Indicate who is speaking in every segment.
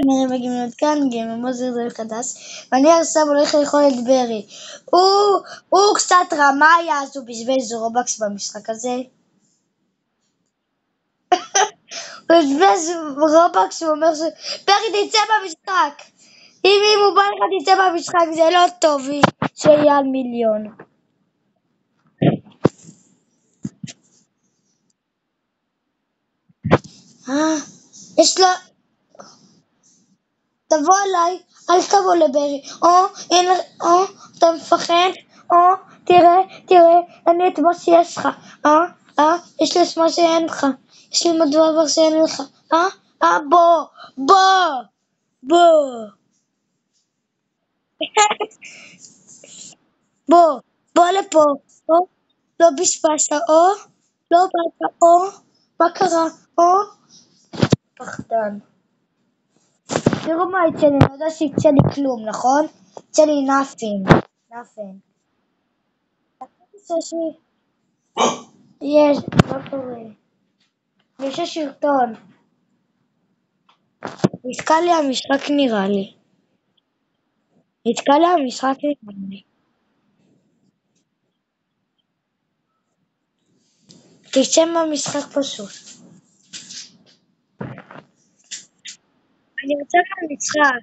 Speaker 1: נראה בגמילות כאן, גמר זה חדש, ואני עכשיו הולך לאכול את ברי. הוא קצת רמאי, אז הוא בזבז רובקס במשחק הזה. הוא בזבז רובקס, הוא אומר ברי תצא במשחק. אם הוא בא לך תצא במשחק, זה לא טוב, שיהיה על מיליון. יש לו... תבוא אליי, אל תבוא לברי, או, אתה מפחד, או, תראה, אני את מה שיש לך, יש לי את מה שאין לך, יש לי מדבר שאין לך, בוא, בוא לפה, לא בשפשת, לא באת, מה קרה, פחדן. תראו מה יצא לי, אני יודע שיצא לי כלום, נכון? יצא לי nothing. יש, מה קורה? יש שרטון. נתקע לי המשחק נראה לי. תצא מהמשחק פשוט. אני רוצה מהמשחק.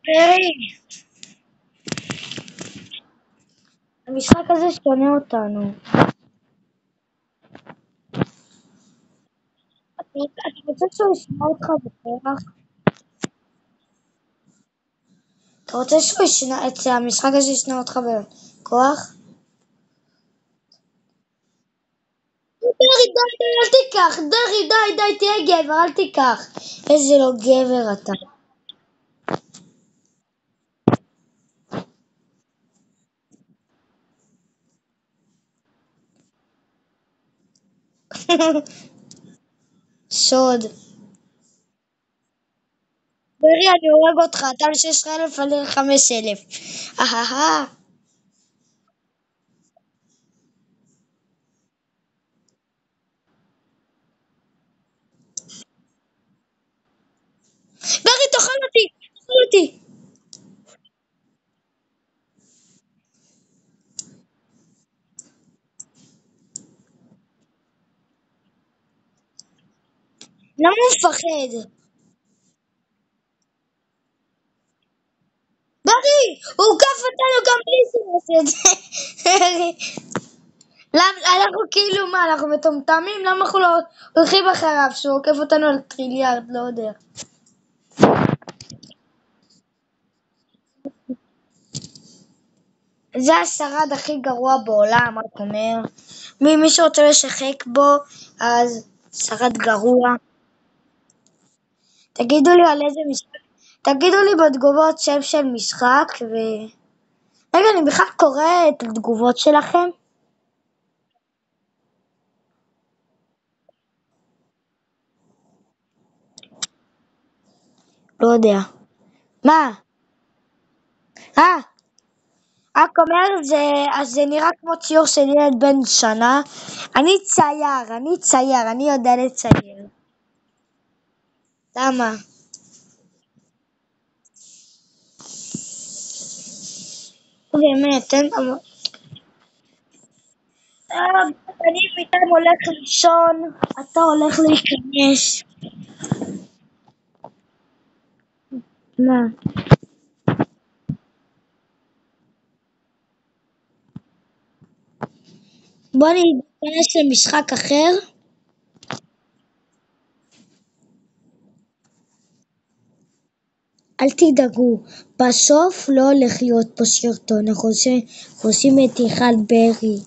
Speaker 1: היי, המשחק הזה שונא אותנו. אתה רוצה שהוא ישמע אותך בכוח? אתה רוצה שהוא ישנא את המשחק הזה ישנא אותך בכוח? די, אל תיקח, די, תהיה גבר, אל תיקח. איזה לא גבר אתה. שוד. ברי, אני הורג אותך, אתה על 16,000 על 5,000. ברי, תאכל אותי. למה הוא מפחד? ברי, הוא קף אותנו גם בלי שהוא עושה את זה. אנחנו כאילו מה, אנחנו מטומטמים? למה אנחנו לא הולכים אחריו שהוא עוקף אותנו על טריליארד, לא יודע. זה השרד הכי גרוע בעולם, רק אומר. מי שרוצה לשחק בו, אז שרד גרוע. תגידו לי על איזה משחק, תגידו לי בתגובות שם של משחק, רגע, אני בכלל קורא את התגובות שלכם. לא יודע. מה? רק אומר, זה נראה כמו ציור של ילד בן שנה. אני צייר, אני יודע לצייר. למה? באמת, אין דבר. אני פתאום הולך לישון, אתה הולך להיכנס. מה? בוא ניכנס למשחק אחר. אל תדאגו, בסוף לא הולך להיות פה שרטון, אנחנו עושים מתיחת ברי.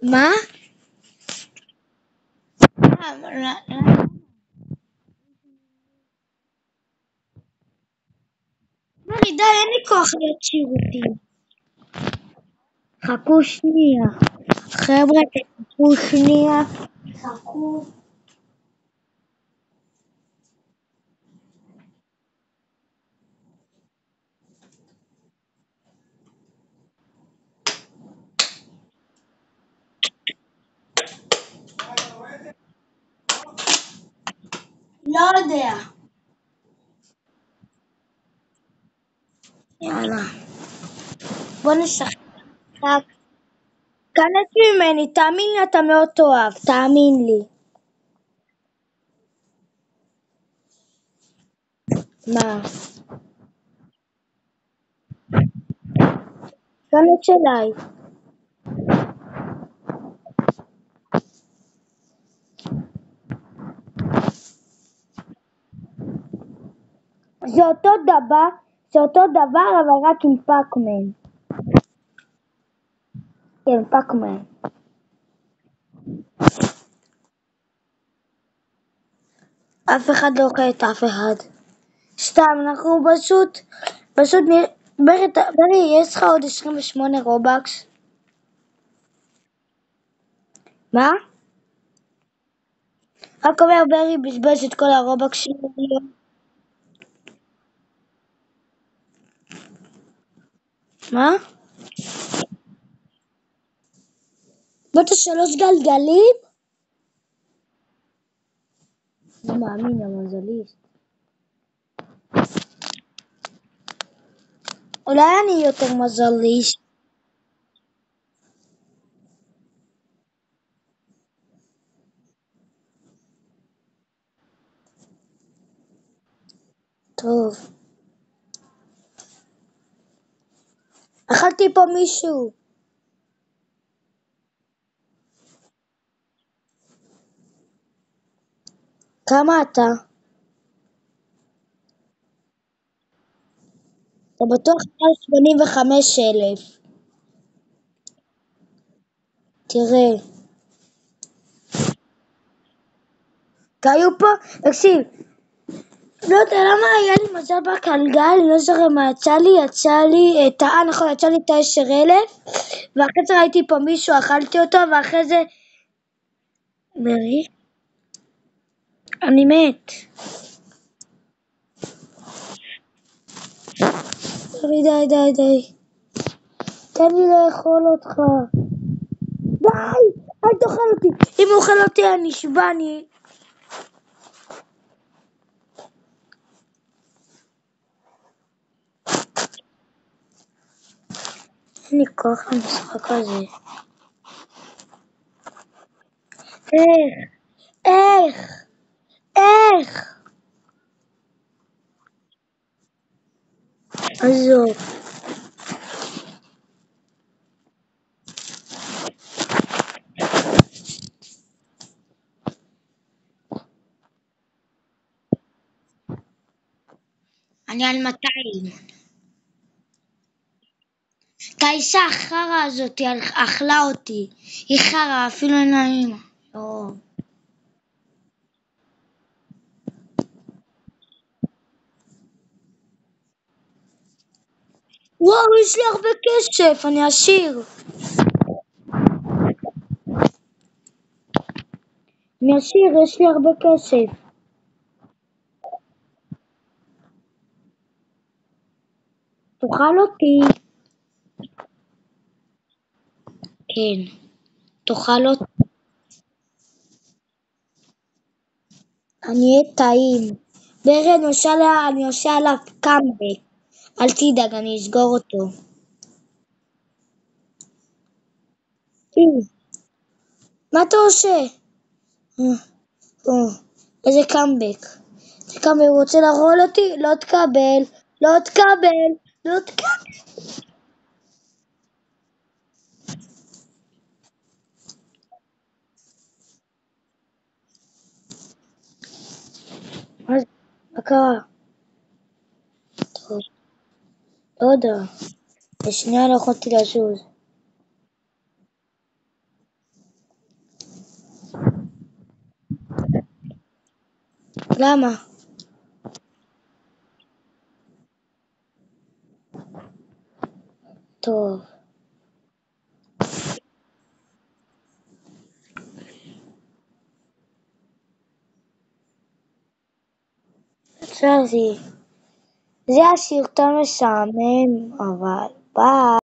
Speaker 1: מה? ברי, די, אין לי כוח להיות שירותים. חכו שנייה. חבר'ה, תחכו שנייה. חכו. לא יודע. יאללה. בוא נשחק. כנס ממני, תאמין לי, אתה מאוד תאהב, תאמין לי. מה? כנס אליי. זה אותו דבר, אבל רק עם פאקמן. כן, פאקמן. אף אחד לא אוכל את אף אחד. סתם, אנחנו פשוט ברי, יש לך עוד 28 רובקס? מה? רק אומר ברי בזבז את כל הרובקס שלי. מה? באת 3 גלגלים? לא מאמין, המזליסט. אולי אני יותר מזליסט. טוב. אכלתי פה מישהו. כמה אתה? אתה בטוח 85,000. תראה. כי היו פה, תקשיב. לא יודע למה היה לי מזל בגלגל, לא זוכר מה יצא לי נכון, יצא לי את ה10,000, ואחרי זה ראיתי פה מישהו, אכלתי אותו, ואחרי זה... ברי? אני מת. די. תן לי לאכול אותך. די! אל תאכל אותי. אם הוא אוכל אותי אני נשבע, אין לי כוח למשחק הזה. איך? עזוב. אני על 200. את האישה החרא הזאת אכלה אותי. היא חרא, אפילו אין לה אימא. וואו, יש לי הרבה כסף, אני עשיר. יש לי הרבה כסף. תאכל אותי. כן, תאכל אותי. אני אהיה טעים. ברי, אני עושה עליו קאמבק. אל תדאג, אני אסגור אותו. מה אתה עושה? איזה קאמבק. הוא רוצה להרול אותי? לא תקבל. מה קרה? טוב, לא יודע. בשנייה לא יכולתי לזוז. למה? טוב. זה הסרטון משעמם, אבל ביי.